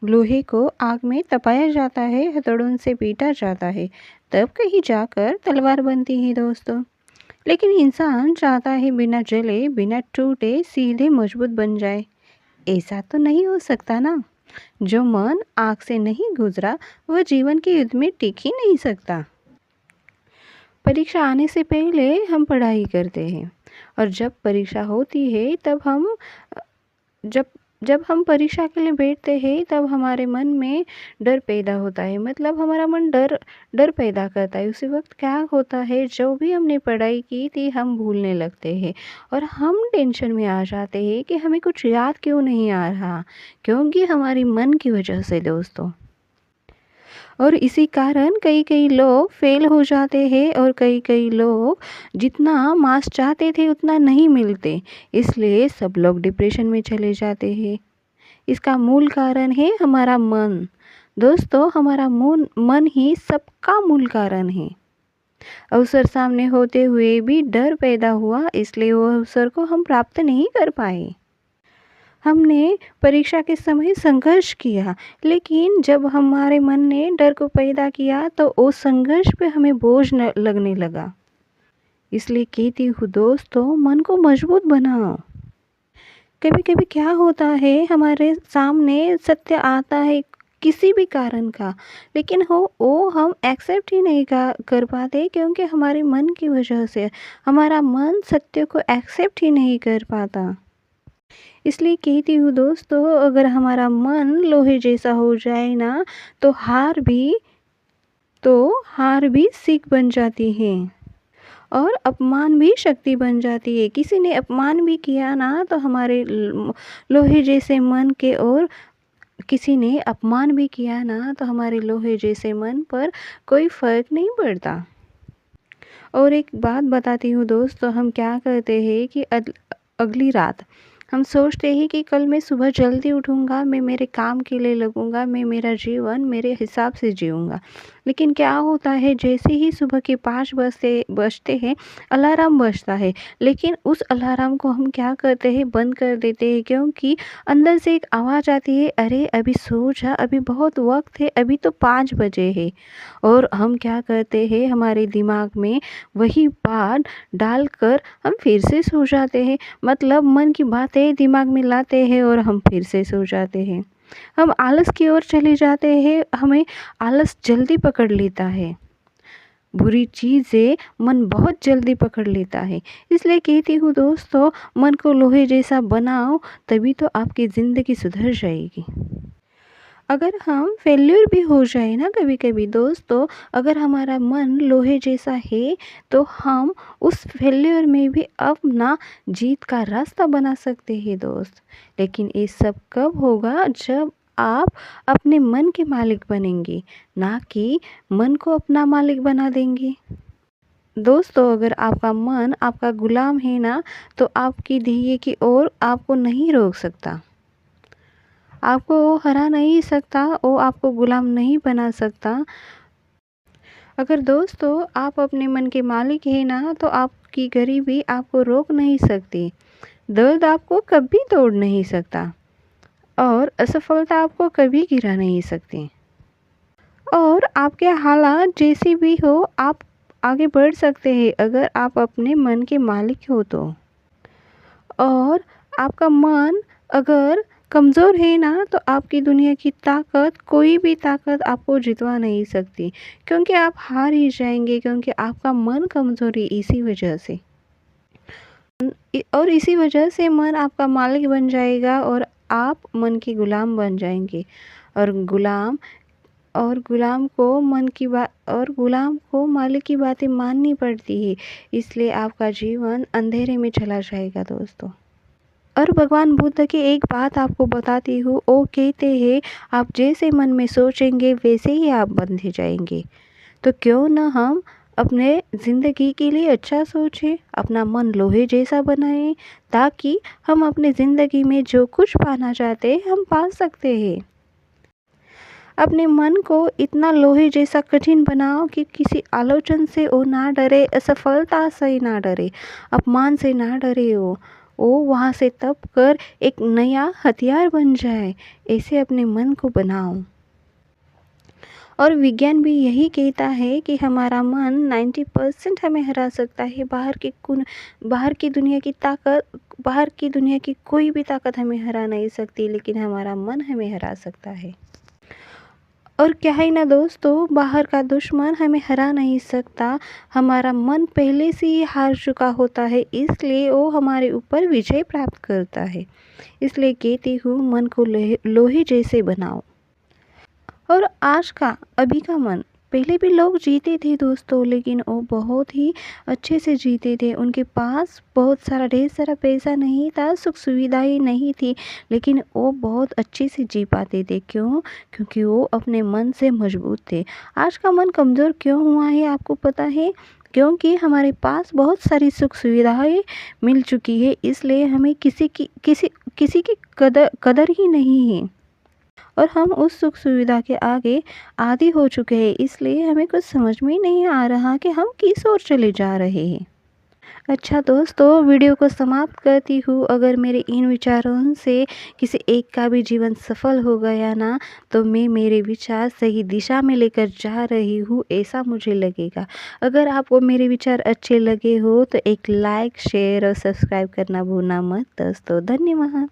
लोहे को आग में तपाया जाता है, हथौड़ों से पीटा जाता है, तब कहीं जाकर तलवार बनती है दोस्तों। लेकिन इंसान चाहता है बिना जले, बिना टूटे सीधे मजबूत बन जाए। ऐसा तो नहीं हो सकता ना। जो मन आग से नहीं गुजरा वह जीवन के युद्ध में टिक ही नहीं सकता। परीक्षा आने से पहले हम पढ़ाई करते हैं और जब परीक्षा होती है तब हम जब जब हम परीक्षा के लिए बैठते हैं तब हमारे मन में डर पैदा होता है, मतलब हमारा मन डर डर पैदा करता है। उसी वक्त क्या होता है, जो भी हमने पढ़ाई की थी हम भूलने लगते हैं और हम टेंशन में आ जाते हैं कि हमें कुछ याद क्यों नहीं आ रहा, क्योंकि हमारी मन की वजह से दोस्तों। और इसी कारण कई कई लोग फेल हो जाते हैं और कई कई लोग जितना मार्क्स चाहते थे उतना नहीं मिलते, इसलिए सब लोग डिप्रेशन में चले जाते हैं। इसका मूल कारण है हमारा मन। दोस्तों, हमारा मन ही सबका मूल कारण है। अवसर सामने होते हुए भी डर पैदा हुआ, इसलिए वो अवसर को हम प्राप्त नहीं कर पाए। हमने परीक्षा के समय संघर्ष किया, लेकिन जब हमारे मन ने डर को पैदा किया तो उस संघर्ष पे हमें बोझ न लगने लगा। इसलिए कहती हूँ दोस्तों, मन को मजबूत बनाओ। कभी कभी क्या होता है, हमारे सामने सत्य आता है किसी भी कारण का, लेकिन वो हम एक्सेप्ट ही नहीं कर पाते, क्योंकि हमारे मन की वजह से हमारा मन सत्य को एक्सेप्ट ही नहीं कर पाता। इसलिए कहती हूँ दोस्तों, अगर हमारा मन लोहे जैसा हो जाए ना तो हार भी सीख बन जाती है और अपमान भी शक्ति बन जाती है। किसी ने अपमान भी किया ना तो हमारे लोहे जैसे मन के, और किसी ने अपमान भी किया ना तो हमारे लोहे जैसे मन पर कोई फर्क नहीं पड़ता। और एक बात बताती हूँ दोस्तों, हम क्या करते हैं कि अगली रात हम सोचते हैं कि कल मैं सुबह जल्दी उठूँगा, मैं मेरे काम के लिए लगूँगा, मैं मेरा जीवन मेरे हिसाब से जीऊँगा। लेकिन क्या होता है, जैसे ही सुबह के 5 बजते हैं अलार्म बजता है, लेकिन उस अलार्म को हम क्या करते हैं, बंद कर देते हैं, क्योंकि अंदर से एक आवाज़ आती है, अरे अभी सो जा, अभी बहुत वक्त है, अभी तो 5 बजे है। और हम क्या करते हैं, हमारे दिमाग में वही बात डालकर हम फिर से सो जाते हैं, मतलब मन की बातें दिमाग में लाते हैं और हम फिर से सो जाते हैं। हम आलस की ओर चले जाते हैं, हमें आलस जल्दी पकड़ लेता है। बुरी चीज़ें मन बहुत जल्दी पकड़ लेता है। इसलिए कहती हूँ दोस्तों, मन को लोहे जैसा बनाओ, तभी तो आपकी ज़िंदगी सुधर जाएगी। अगर हम फेल्यूर भी हो जाए ना कभी कभी दोस्तों, अगर हमारा मन लोहे जैसा है तो हम उस फेल्यूर में भी अपना जीत का रास्ता बना सकते हैं दोस्त। लेकिन ये सब कब होगा, जब आप अपने मन के मालिक बनेंगे, ना कि मन को अपना मालिक बना देंगे। दोस्तों, अगर आपका मन आपका गुलाम है ना तो आपकी ध्येय की ओर आपको नहीं रोक सकता, आपको वो हरा नहीं सकता, वो आपको गुलाम नहीं बना सकता। अगर दोस्तों आप अपने मन के मालिक हैं ना तो आपकी गरीबी आपको रोक नहीं सकती, दर्द आपको कभी तोड़ नहीं सकता और असफलता आपको कभी गिरा नहीं सकती। और आपके हालात जैसे भी हो, आप आगे बढ़ सकते हैं अगर आप अपने मन के मालिक हो तो। और आपका मन अगर कमज़ोर है ना तो आपकी दुनिया की ताकत, कोई भी ताकत आपको जितवा नहीं सकती, क्योंकि आप हार ही जाएंगे, क्योंकि आपका मन कमज़ोर है इसी वजह से। और इसी वजह से मन आपका मालिक बन जाएगा और आप मन के गुलाम बन जाएंगे। और गुलाम को मालिक की बातें माननी पड़ती है, इसलिए आपका जीवन अंधेरे में चला जाएगा दोस्तों। और भगवान बुद्ध की एक बात आपको बताती हूँ, वो कहते हैं आप जैसे मन में सोचेंगे वैसे ही आप बनते जाएंगे। तो क्यों ना हम अपने ज़िंदगी के लिए अच्छा सोचें, अपना मन लोहे जैसा बनाएं, ताकि हम अपने ज़िंदगी में जो कुछ पाना चाहते हैं हम पा सकते हैं। अपने मन को इतना लोहे जैसा कठिन बनाओ कि किसी आलोचना से वो ना डरे, असफलता से ना डरे, अपमान से ना डरे, वो वो वहाँ से तप कर एक नया हथियार बन जाए। ऐसे अपने मन को बनाओ। और विज्ञान भी यही कहता है कि हमारा मन 90% हमें हरा सकता है। बाहर की दुनिया की कोई भी ताकत हमें हरा नहीं सकती, लेकिन हमारा मन हमें हरा सकता है। और क्या है ना दोस्तों, बाहर का दुश्मन हमें हरा नहीं सकता, हमारा मन पहले से ही हार चुका होता है, इसलिए वो हमारे ऊपर विजय प्राप्त करता है। इसलिए कहती हूँ, मन को लोहे जैसे बनाओ। और आज का अभी का मन, पहले भी लोग जीते थे दोस्तों, लेकिन वो बहुत ही अच्छे से जीते थे। उनके पास बहुत सारा ढेर सारा पैसा नहीं था, सुख सुविधाएं नहीं थी, लेकिन वो बहुत अच्छे से जी पाते थे। क्यों? क्योंकि वो अपने मन से मजबूत थे। आज का मन कमज़ोर क्यों हुआ है आपको पता है? क्योंकि हमारे पास बहुत सारी सुख सुविधाएं मिल चुकी है, इसलिए हमें किसी की कदर ही नहीं है। और हम उस सुख सुविधा के आगे आदी हो चुके हैं, इसलिए हमें कुछ समझ में ही नहीं आ रहा कि हम किस ओर चले जा रहे हैं। अच्छा दोस्तों, वीडियो को समाप्त करती हूँ। अगर मेरे इन विचारों से किसी एक का भी जीवन सफल हो गया ना, तो मैं मेरे विचार सही दिशा में लेकर जा रही हूँ, ऐसा मुझे लगेगा। अगर आपको मेरे विचार अच्छे लगे हो तो एक लाइक, शेयर और सब्सक्राइब करना भूलना मत दोस्तों। धन्यवाद।